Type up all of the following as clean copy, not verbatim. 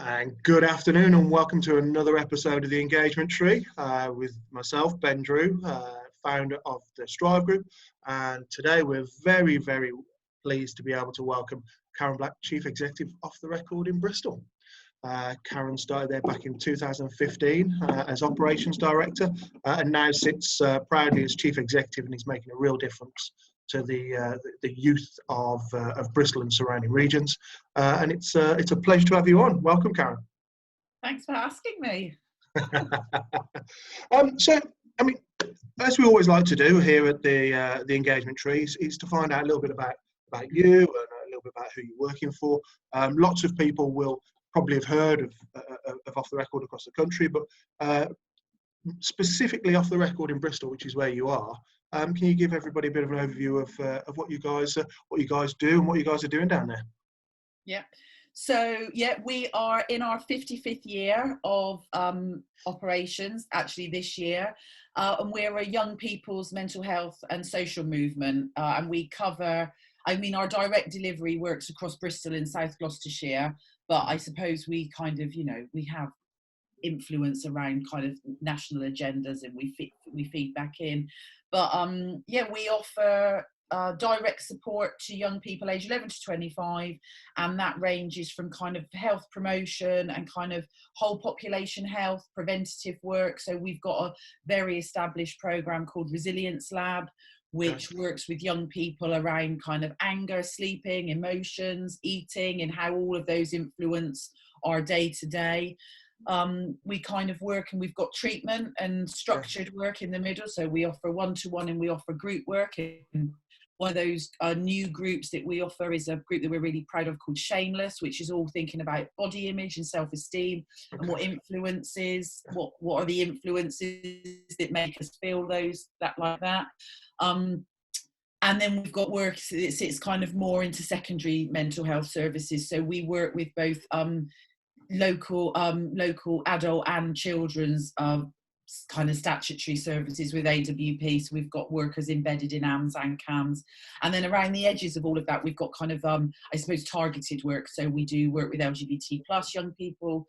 And good afternoon and welcome to another episode of the Engagement Tree with myself, Ben Drew, founder of the Strive Group. And today we're very, very pleased to be able to welcome Karen Black, Chief Executive Off the Record in Bristol. Karen started there back in 2015 as Operations Director and now sits proudly as Chief Executive and is making a real difference to the youth of Bristol and surrounding regions. And it's a pleasure to have you on. Welcome, Karen. Thanks for asking me. So, I mean, as we always like to do here at the Engagement Tree, is to find out a little bit about you and a little bit about who you're working for. Lots of people will probably have heard of Off the Record across the country, but specifically Off the Record in Bristol, which is where you are. Can you give everybody a bit of an overview of what you guys do and what you guys are doing down there? Yeah. So we are in our 55th year of operations, actually this year, and we're a young people's mental health and social movement, and we cover. I mean, our direct delivery works across Bristol and South Gloucestershire, but I suppose we kind of, we have influence around kind of national agendas, and we feed back in. But we offer direct support to young people aged 11 to 25, and that ranges from kind of health promotion and kind of whole population health, preventative work. So we've got a very established program called Resilience Lab, which works with young people around kind of anger, sleeping, emotions, eating, and how all of those influence our day to day. We kind of work, and we've got treatment and structured work in the middle. So we offer one-to-one and we offer group work. And one of those new groups that we offer is a group that we're really proud of called Shameless, which is all thinking about body image and self-esteem and what influences, what are the influences that make us feel like that. And then we've got work that sits kind of more into secondary mental health services. So we work with both local adult and children's kind of statutory services with AWP. So we've got workers embedded in AMS and CAMS, and then around the edges of all of that we've got kind of I suppose targeted work. So we do work with LGBT plus young people,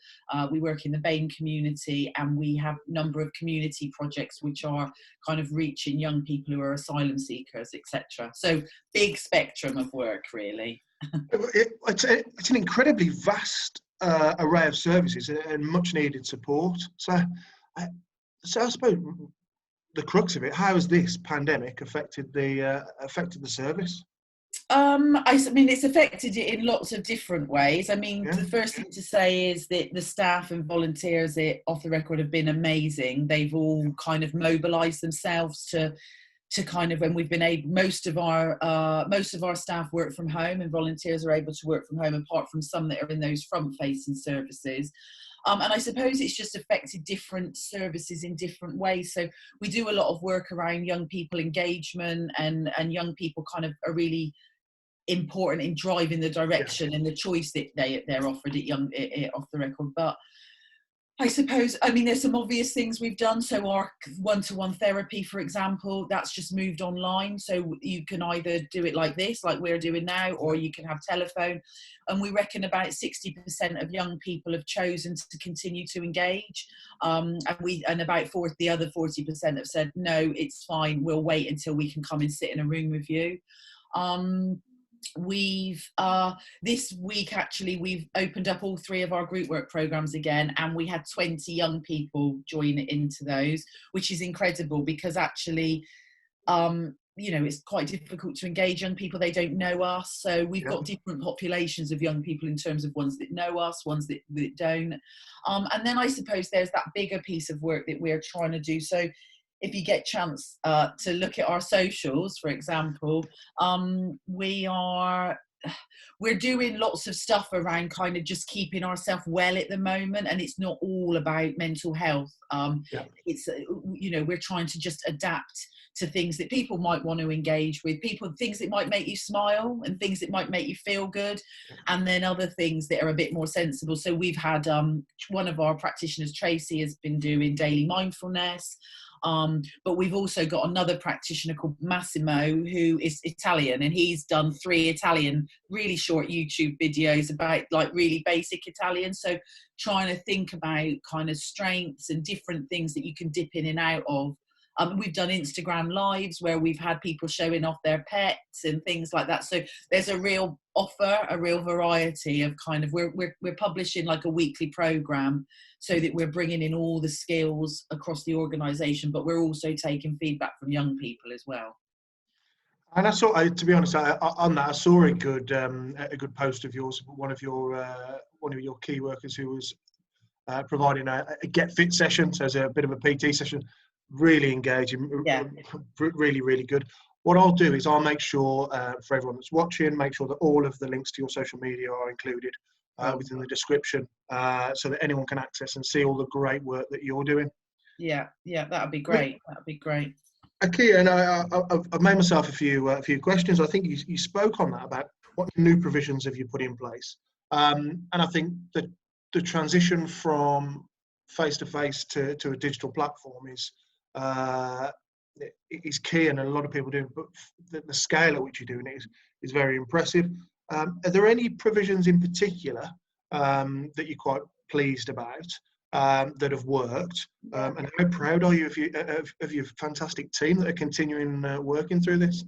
we work in the BAME community, and we have a number of community projects which are kind of reaching young people who are asylum seekers, etc. So big spectrum of work, really. It's an incredibly vast array of services and much needed support. So I suppose the crux of it, how has this pandemic affected the service? I mean, it's affected it in lots of different ways. I mean, the first thing to say is that the staff and volunteers at Off the Record have been amazing. They've all kind of mobilised themselves to kind of, when we've been able, most of our staff work from home, and volunteers are able to work from home, apart from some that are in those front-facing services. And I suppose it's just affected different services in different ways. So we do a lot of work around young people engagement, and young people kind of are really important in driving the direction and the choice that they're offered at Off the Record. But I suppose, I mean, there's some obvious things we've done. So our one-to-one therapy, for example, that's just moved online. So you can either do it like this, like we're doing now, or you can have telephone. And we reckon about 60% of young people have chosen to continue to engage. And about the other 40% have said, no, it's fine, we'll wait until we can come and sit in a room with you. We've this week actually we've opened up all 3 of our group work programs again, and we had 20 young people join into those, which is incredible, because actually it's quite difficult to engage young people. They don't know us, so we've got different populations of young people in terms of ones that know us, ones that don't, and then I suppose there's that bigger piece of work that we're trying to do. So if you get a chance to look at our socials, for example, we're doing lots of stuff around kind of just keeping ourselves well at the moment, and it's not all about mental health. It's we're trying to just adapt to things that people might want to engage with, things that might make you smile and things that might make you feel good, and then other things that are a bit more sensible. So we've had one of our practitioners, Tracy, has been doing daily mindfulness. But we've also got another practitioner called Massimo, who is Italian, and he's done 3 Italian really short YouTube videos about like really basic Italian. So trying to think about kind of strengths and different things that you can dip in and out of. We've done Instagram lives where we've had people showing off their pets and things like that. So there's a real offer, a real variety of kind of, we're publishing like a weekly program so that we're bringing in all the skills across the organisation, but we're also taking feedback from young people as well. And I saw, to be honest, on that, I saw a good post of yours. One of your key workers who was providing a get fit session, so it's a bit of a PT session. Really engaging, yeah. Really, really good. What I'll do is I'll make sure for everyone that's watching, make sure that all of the links to your social media are included within the description, so that anyone can access and see all the great work that you're doing. Yeah, that'd be great. That'd be great. Okay, and I've made myself a few questions. I think you spoke on that about what new provisions have you put in place, and I think that the transition from face-to-face to a digital platform is key, and a lot of people do, but the scale at which you're doing it is very impressive. Are there any provisions in particular that you're quite pleased about that have worked, and how proud are you of your fantastic team that are continuing working through this?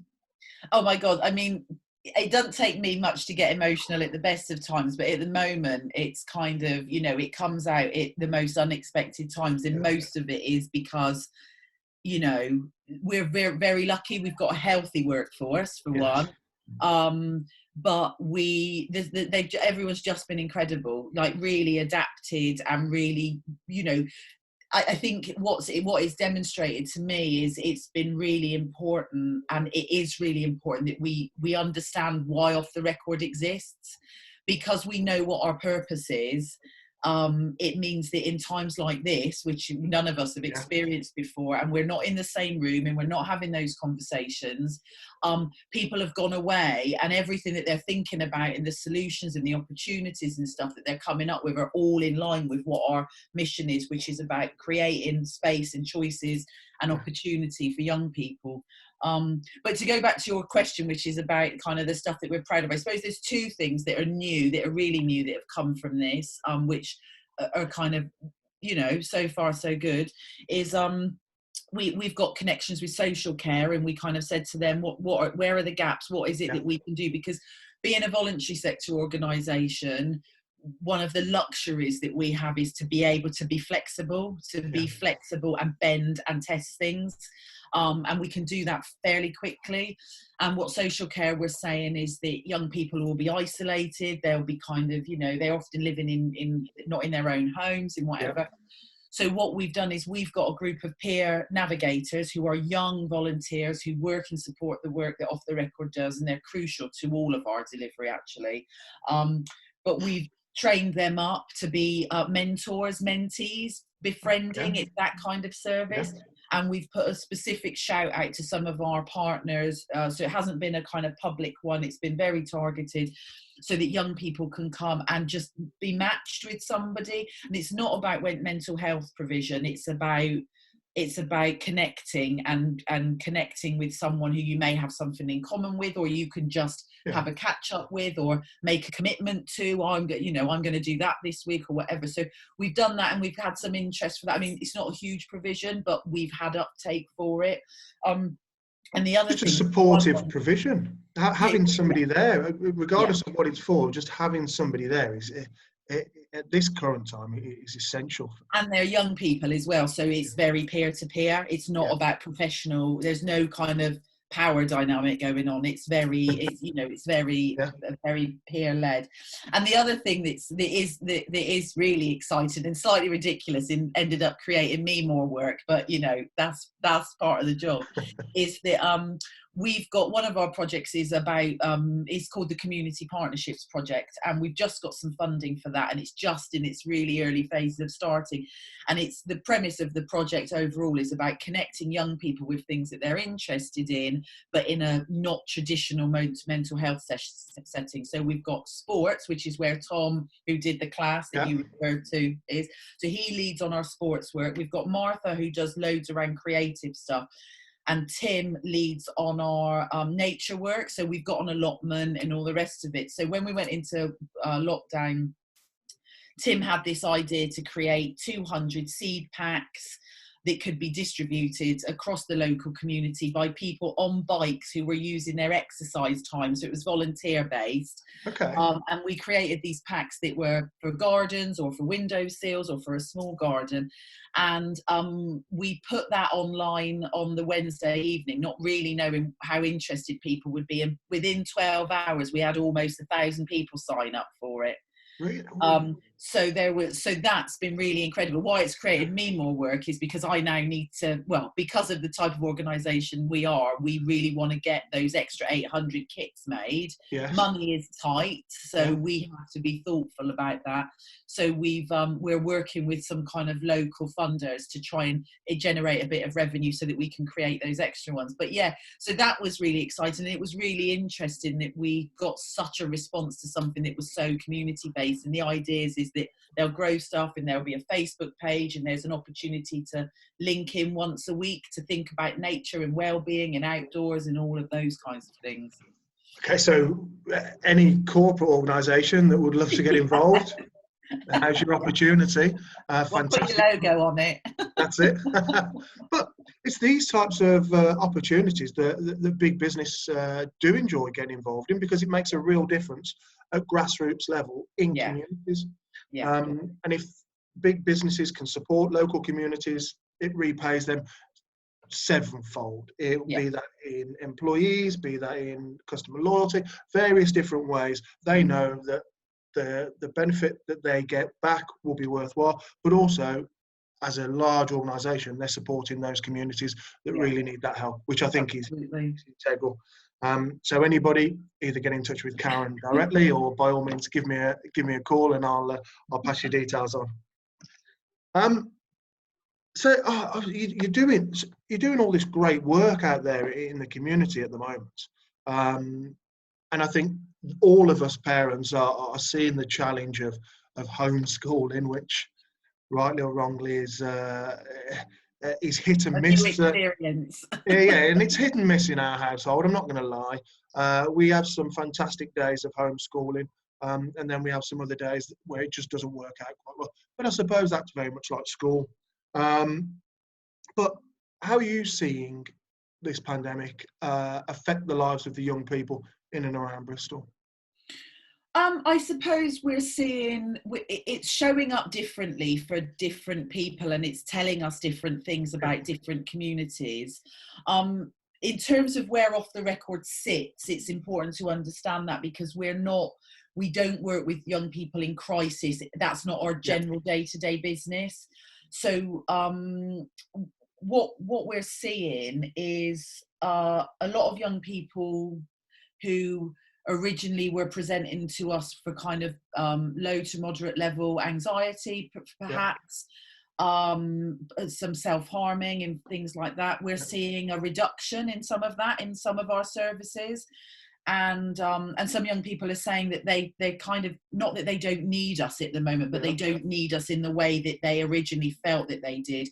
Oh my God, I mean, it doesn't take me much to get emotional at the best of times, but at the moment it's kind of, you know, it comes out at the most unexpected times, and most of it is because, you know, we're very, very lucky. We've got a healthy workforce for one, but everyone's just been incredible, like really adapted and really, you know, I think what is demonstrated to me is it's been really important, and it is really important that we understand why Off the Record exists, because we know what our purpose is. It means that in times like this, which none of us have experienced before, and we're not in the same room and we're not having those conversations, people have gone away, and everything that they're thinking about and the solutions and the opportunities and stuff that they're coming up with are all in line with what our mission is, which is about creating space and choices and opportunity for young people. But to go back to your question, which is about kind of the stuff that we're proud of, I suppose there's 2 things that are new, that are really new, that have come from this, which are kind of, you know, so far so good, is we've got connections with social care, and we kind of said to them, where are the gaps? What is it that we can do? Because being a voluntary sector organisation, one of the luxuries that we have is to be able to be flexible, and bend and test things. And we can do that fairly quickly. And what social care we're saying is that young people will be isolated. They'll be kind of, you know, they're often living in not in their own homes, in whatever. So what we've done is we've got a group of peer navigators who are young volunteers who work and support the work that Off the Record does, and they're crucial to all of our delivery, actually. But we've trained them up to be mentors, mentees, befriending. It's that kind of service. And we've put a specific shout out to some of our partners. So it hasn't been a kind of public one. It's been very targeted, so that young people can come and just be matched with somebody. And it's not about mental health provision. It's about connecting and connecting with someone who you may have something in common with, or you can just have a catch up with, or make a commitment to. I'm going to do that this week or whatever. So we've done that, and we've had some interest for that. I mean, it's not a huge provision, but we've had uptake for it. And the other thing, just supportive provision, having somebody there, regardless of what it's for, just having somebody there is, at this current time, is essential. And they're young people as well, so it's very peer-to-peer. It's not about professional. There's no kind of power dynamic going on. It's very very peer-led. And the other thing that is really exciting and slightly ridiculous, and ended up creating me more work, but you know, that's part of the job, is that we've got one of our projects is about it's called the Community Partnerships Project, and we've just got some funding for that, and it's just in its really early phases of starting. And it's the premise of the project overall is about connecting young people with things that they're interested in, but in a not traditional mental health setting. So we've got sports, which is where Tom, who did the class that you referred to, is. So he leads on our sports work. We've got Martha, who does loads around creative stuff, and Tim leads on our nature work. So we've got an allotment and all the rest of it. So when we went into lockdown, Tim had this idea to create 200 seed packs that could be distributed across the local community by people on bikes who were using their exercise time. So it was volunteer based. Okay. And we created these packs that were for gardens or for windowsills or for a small garden. And we put that online on the Wednesday evening, not really knowing how interested people would be. And within 12 hours, we had almost 1,000 people sign up for it. Really? So that's been really incredible. Why it's created me more work is because I now need to, because of the type of organisation we are, we really want to get those extra 800 kits made. Yes. Money is tight, so we have to be thoughtful about that. So we're working with some kind of local funders to try and generate a bit of revenue so that we can create those extra ones. But yeah, so that was really exciting. It was really interesting that we got such a response to something that was so community based. And the idea is that they'll grow stuff, and there'll be a Facebook page, and there's an opportunity to link in once a week to think about nature and well-being and outdoors and all of those kinds of things. Okay, so any corporate organisation that would love to get involved, how's your opportunity? Fantastic. Put your logo on it. That's it. But it's these types of opportunities that big business do enjoy getting involved in, because it makes a real difference at grassroots level in communities. And if big businesses can support local communities, it repays them sevenfold. It will be that in employees, be that in customer loyalty, various different ways. They know that the benefit that they get back will be worthwhile, but also as a large organisation, they're supporting those communities that really need that help, which I think is integral. So anybody, either get in touch with Karen directly, or by all means give me a call, and I'll pass your details on. So you're doing all this great work out there in the community at the moment, and I think all of us parents are seeing the challenge of homeschooling, which, rightly or wrongly, is hit and miss. And it's hit and miss in our household. I'm not going to lie. We have some fantastic days of homeschooling, and then we have some other days where it just doesn't work out quite well. But I suppose that's very much like school. But how are you seeing this pandemic affect the lives of the young people in and around Bristol? I suppose we're seeing it's showing up differently for different people, and it's telling us different things about different communities. In terms of where Off the Record sits, it's important to understand that, because we don't work with young people in crisis. That's not our general day-to-day business. So what we're seeing is a lot of young people who originally were presenting to us for kind of low to moderate level anxiety, perhaps, some self-harming and things like that. We're seeing a reduction in some of that in some of our services. And some young people are saying that they kind of, not that they don't need us at the moment, but they don't need us in the way that they originally felt that they did.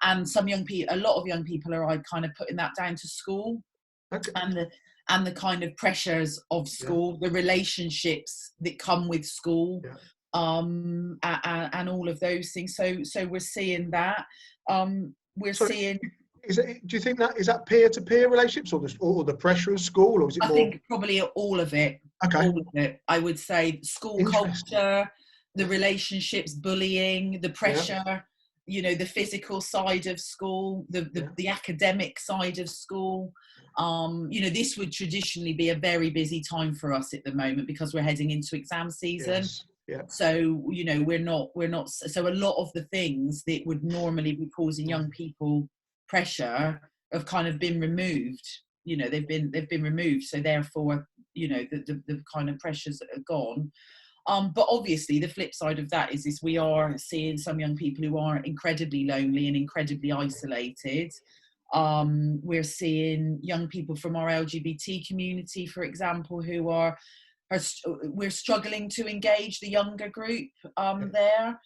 And a lot of young people are kind of putting that down to school, and the kind of pressures of school, the relationships that come with school, and all of those things. So we're seeing that. Do you think is that peer-to-peer relationships, or the pressure of school, or is it more? I think probably all of it. Okay. All of it. I would say school culture, the relationships, bullying, the pressure, the physical side of school, the academic side of school. This would traditionally be a very busy time for us at the moment, because we're heading into exam season. So we're not. So a lot of the things that would normally be causing young people pressure have kind of been removed. you know, they've been removed, so therefore, you know, the kind of pressures are gone. But obviously the flip side of that is we are seeing some young people who are incredibly lonely and incredibly isolated. We're seeing young people from our LGBT community, for example, who we're struggling to engage the younger group there,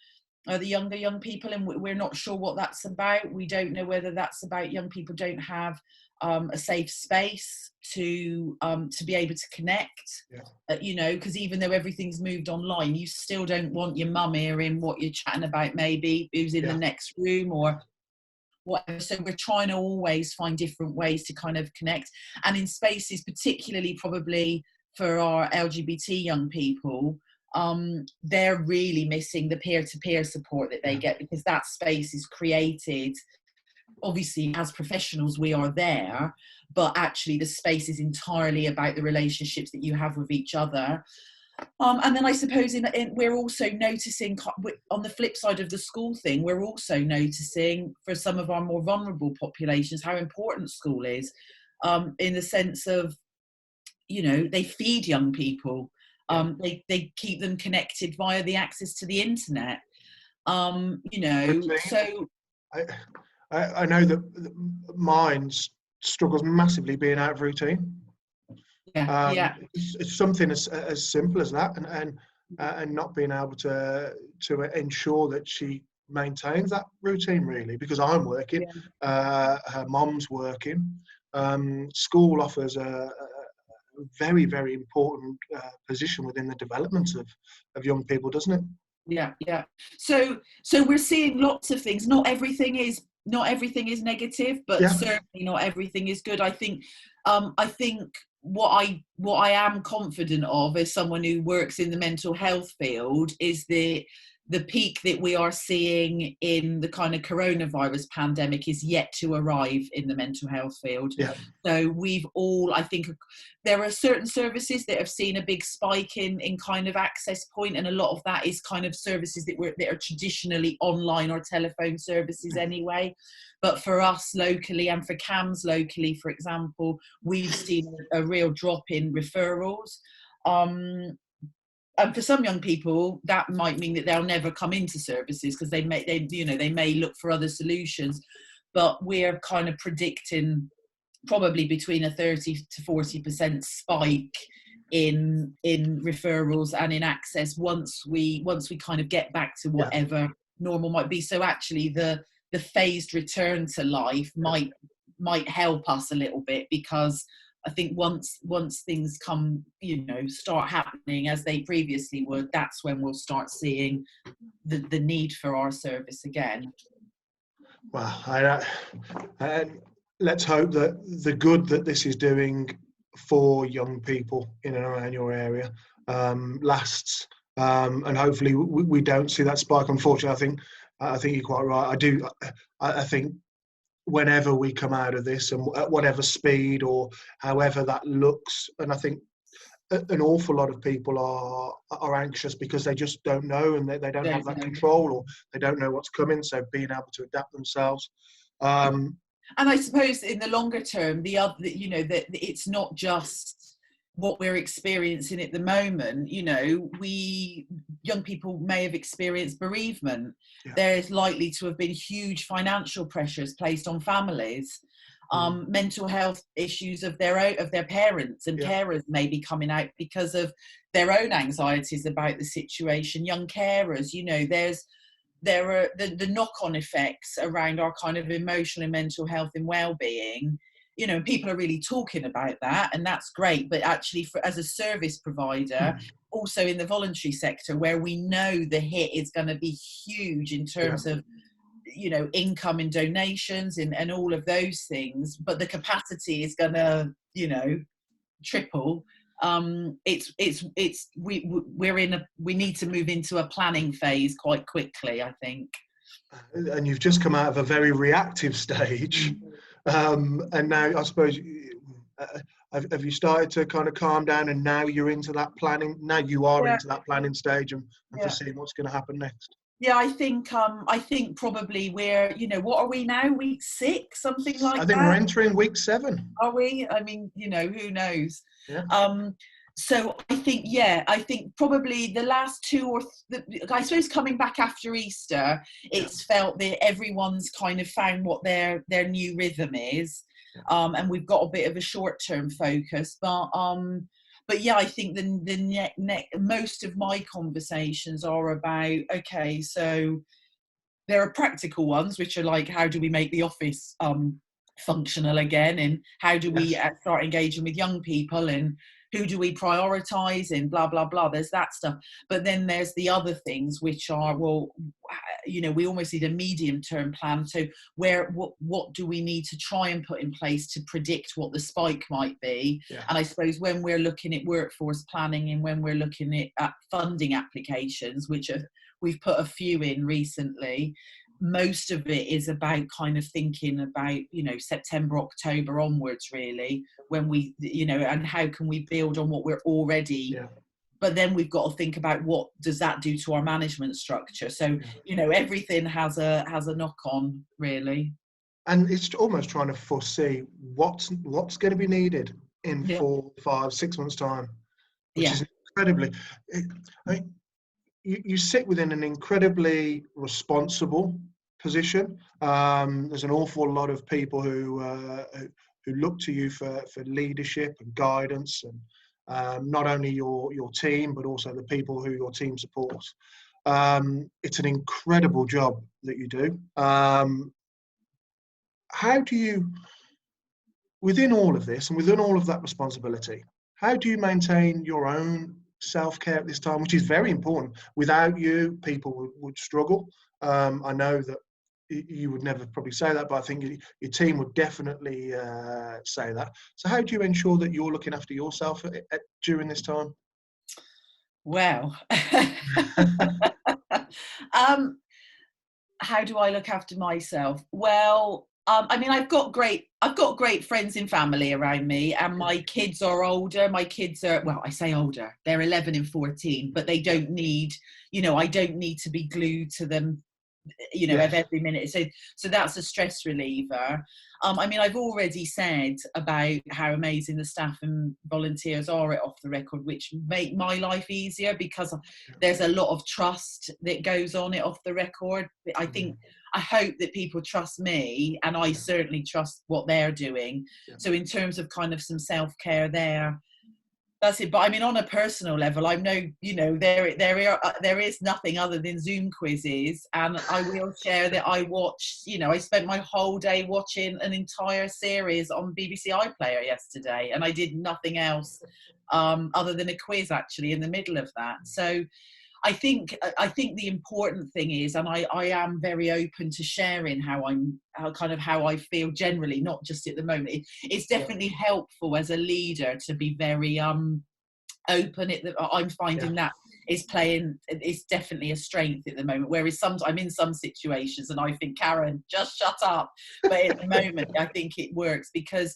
the younger young people, and we're not sure what that's about. We don't know whether that's about young people don't have a safe space to be able to connect, you know, because even though everything's moved online, you still don't want your mum hearing what you're chatting about, maybe who's in the next room or whatever. So we're trying to always find different ways to kind of connect, and in spaces, particularly probably for our LGBT young people, they're really missing the peer-to-peer support that they get, because that space is created, obviously as professionals we are there, but actually the space is entirely about the relationships that you have with each other. And then I suppose we're also noticing, on the flip side of the school thing, we're also noticing for some of our more vulnerable populations how important school is, in the sense of, you know, they feed young people, they keep them connected via the access to the internet, you know. So I know that mine struggles massively being out of routine. It's something as simple as that, and not being able to ensure that she maintains that routine, really, because I'm working, her mom's working. School offers a very, very important position within the development of young people, doesn't it? Yeah. So we're seeing lots of things. Not everything is negative, but certainly not everything is good. I think what I am confident of, as someone who works in the mental health field, is the peak that we are seeing in the kind of coronavirus pandemic is yet to arrive in the mental health field. So I think there are certain services that have seen a big spike in kind of access point, and a lot of that is kind of services that are traditionally online or telephone services anyway. But for us locally, and for CAMHS locally, for example, we've seen a real drop in referrals. And for some young people, that might mean that they'll never come into services, because they may look for other solutions. But we're kind of predicting probably between a 30 to 40% spike in referrals and in access once we kind of get back to whatever normal might be. So actually the phased return to life might help us a little bit, because I think once things start happening as they previously would, that's when we'll start seeing the need for our service again. Well, let's hope that the good that this is doing for young people in and around your area lasts, and hopefully we don't see that spike. Unfortunately, I think you're quite right. I think whenever we come out of this, and at whatever speed or however that looks, and I think an awful lot of people are anxious because they just don't know, and they don't have that control, or they don't know what's coming. So being able to adapt themselves. And I suppose in the longer term, that it's not just what we're experiencing at the moment. You know, young people may have experienced bereavement. There is likely to have been huge financial pressures placed on families. Mental health issues of their parents and carers may be coming out because of their own anxieties about the situation. Young carers, you know, there are the knock-on effects around our kind of emotional and mental health and well-being. You know, people are really talking about that, and that's great. But actually, as a service provider, also in the voluntary sector, where we know the hit is going to be huge in terms of, you know, income and donations and all of those things, but the capacity is going to, you know, triple. We need to move into a planning phase quite quickly, I think. And you've just come out of a very reactive stage, and now I suppose have you started to kind of calm down, and now you're into that planning? Now you are into that planning stage and foreseeing what's going to happen next. Yeah, I think probably we're, you know, what are we now? Week 6, something I like think we're that. entering week 7. Are we? I mean, you know, who knows? Yeah. So I think, yeah, I think probably the last 2 or I suppose coming back after Easter, it's felt that everyone's kind of found what their new rhythm is, and we've got a bit of a short-term focus, but yeah, I think most of my conversations are about, okay, so there are practical ones, which are like, how do we make the office functional again, and how do we Yes. start engaging with young people, and who do we prioritize, and blah blah blah. There's that stuff, but then there's the other things, which are, well, you know, we almost need a medium term plan. So what do we need to try and put in place to predict what the spike might be? And I suppose when we're looking at workforce planning, and when we're looking at funding applications, which we've put a few in recently, most of it is about kind of thinking about, you know, September, October onwards, really, when we, you know, and how can we build on what we're already, but then we've got to think about what does that do to our management structure. So, you know, everything has a knock on, really. And it's almost trying to foresee what's going to be needed in 4, 5, 6 months time, which is incredibly, I mean, you sit within an incredibly responsible position. There's an awful lot of people who look to you for leadership and guidance, and not only your team, but also the people who your team supports. It's an incredible job that you do. How do you, within all of this and within all of that responsibility, how do you maintain your own self-care at this time, which is very important? Without you, people would struggle. I know that you would never probably say that, but I think your team would definitely say that. So how do you ensure that you're looking after yourself during this time? Well, how do I look after myself? Well, I mean, I've got great friends and family around me, and my kids are older. My kids are, well, I say older, they're 11 and 14, but they don't need, you know, I don't need to be glued to them, you know, every minute. So that's a stress reliever. I mean, I've already said about how amazing the staff and volunteers are at Off the Record, which make my life easier, because there's a lot of trust that goes on at Off the Record. I hope that people trust me, and I certainly trust what they're doing. So in terms of kind of some self-care there, that's it. But I mean, on a personal level, I know, you know, there is nothing other than Zoom quizzes, and I will share that I watched, you know, I spent my whole day watching an entire series on BBC iPlayer yesterday, and I did nothing else other than a quiz actually in the middle of that. So I think the important thing is, and I am very open to sharing how I feel generally, not just at the moment. It's definitely helpful as a leader to be very open. I'm finding that it's definitely a strength at the moment. Whereas I'm in some situations and I think, Karen, just shut up. But at the moment, I think it works because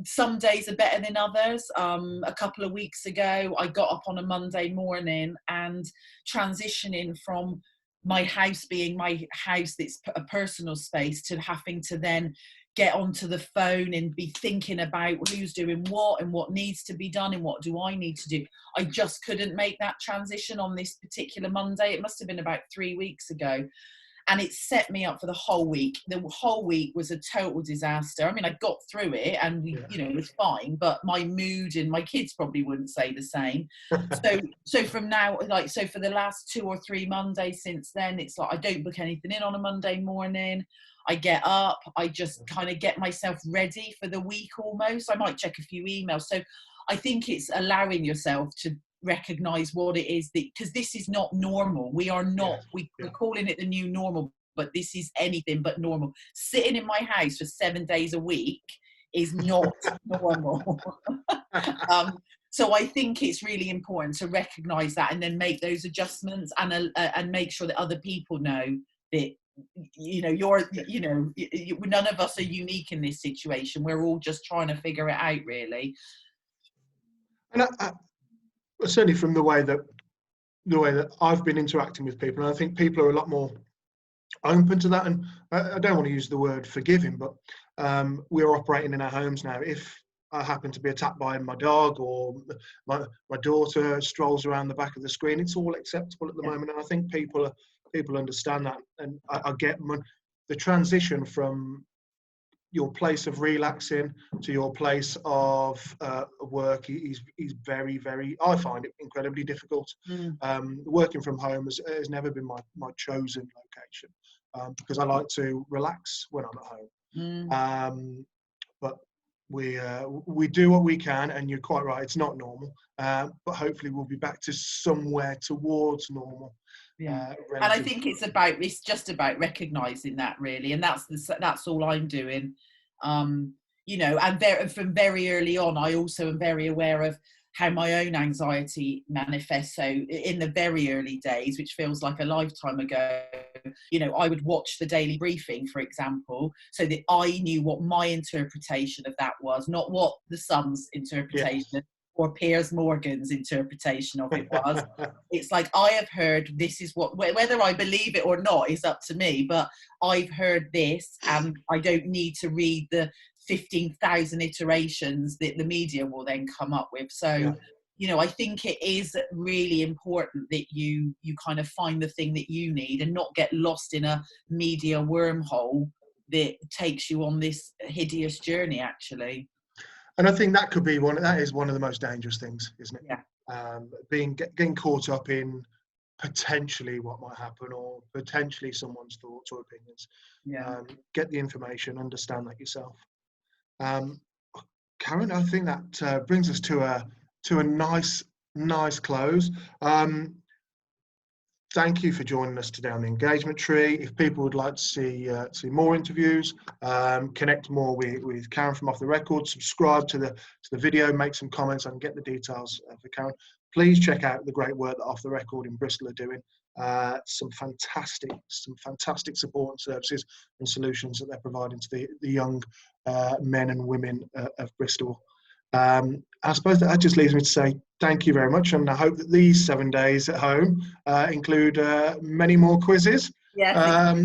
some days are better than others. A couple of weeks ago, I got up on a Monday morning, and transitioning from my house being my house that's a personal space to having to then get onto the phone and be thinking about who's doing what and what needs to be done and what do I need to do. I just couldn't make that transition on this particular Monday. It must have been about 3 weeks ago. And it set me up for the whole week. The whole week was a total disaster. I mean, I got through it, and you know, it was fine. But my mood, and my kids probably wouldn't say the same. So from now, like, so for the last 2 or 3 Mondays since then, it's like I don't book anything in on a Monday morning. I get up, I just kind of get myself ready for the week almost. I might check a few emails. So I think it's allowing yourself to recognize what it is, because this is not normal. We are not, we're calling it the new normal, but this is anything but normal. Sitting in my house for 7 days a week is not normal. So I think it's really important to recognize that, and then make those adjustments, and make sure that other people know that, you know, none of us are unique in this situation. We're all just trying to figure it out, really. And certainly from the way that the way that I've been interacting with people, and I think people are a lot more open to that. And I don't want to use the word forgiving, but we're operating in our homes now. If I happen to be attacked by my dog, or my daughter strolls around the back of the screen, it's all acceptable at the moment. And I think people understand that. And I get the transition from your place of relaxing to your place of work is very, very, I find it incredibly difficult. Working from home has never been my chosen location, because I like to relax when I'm at home. But we do what we can, and you're quite right, it's not normal, but hopefully we'll be back to somewhere towards normal. And I think it's just about recognizing that, really, and that's all I'm doing. You know, and from very early on, I also am very aware of how my own anxiety manifests. So in the very early days, which feels like a lifetime ago, you know, I would watch the daily briefing, for example, so that I knew what my interpretation of that was, not what the Sun's interpretation or Piers Morgan's interpretation of it was. It's like, I have heard this is what, whether I believe it or not is up to me, but I've heard this, and I don't need to read the 15,000 iterations that the media will then come up with. So, you know, I think it is really important that you kind of find the thing that you need and not get lost in a media wormhole that takes you on this hideous journey, actually. And I think that is one of the most dangerous things, isn't it? Getting caught up in potentially what might happen, or potentially someone's thoughts or opinions. Get the information, understand that yourself. Karen, I think that brings us to a nice close. Thank you for joining us today on the Engagement Tree. If people would like to see more interviews, connect more with Karen from Off the Record, subscribe to the video, make some comments, and get the details for Karen. Please check out the great work that Off the Record in Bristol are doing. Some fantastic support and services and solutions that they're providing to the young men and women of Bristol. I suppose that just leaves me to say thank you very much, and I hope that these 7 days at home include many more quizzes,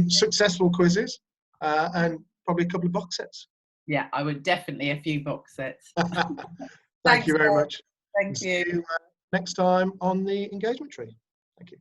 successful quizzes, and probably a couple of box sets. Yeah, I would definitely a few box sets. Thank you very much. Thank you. See you next time on the Engagement Tree. Thank you.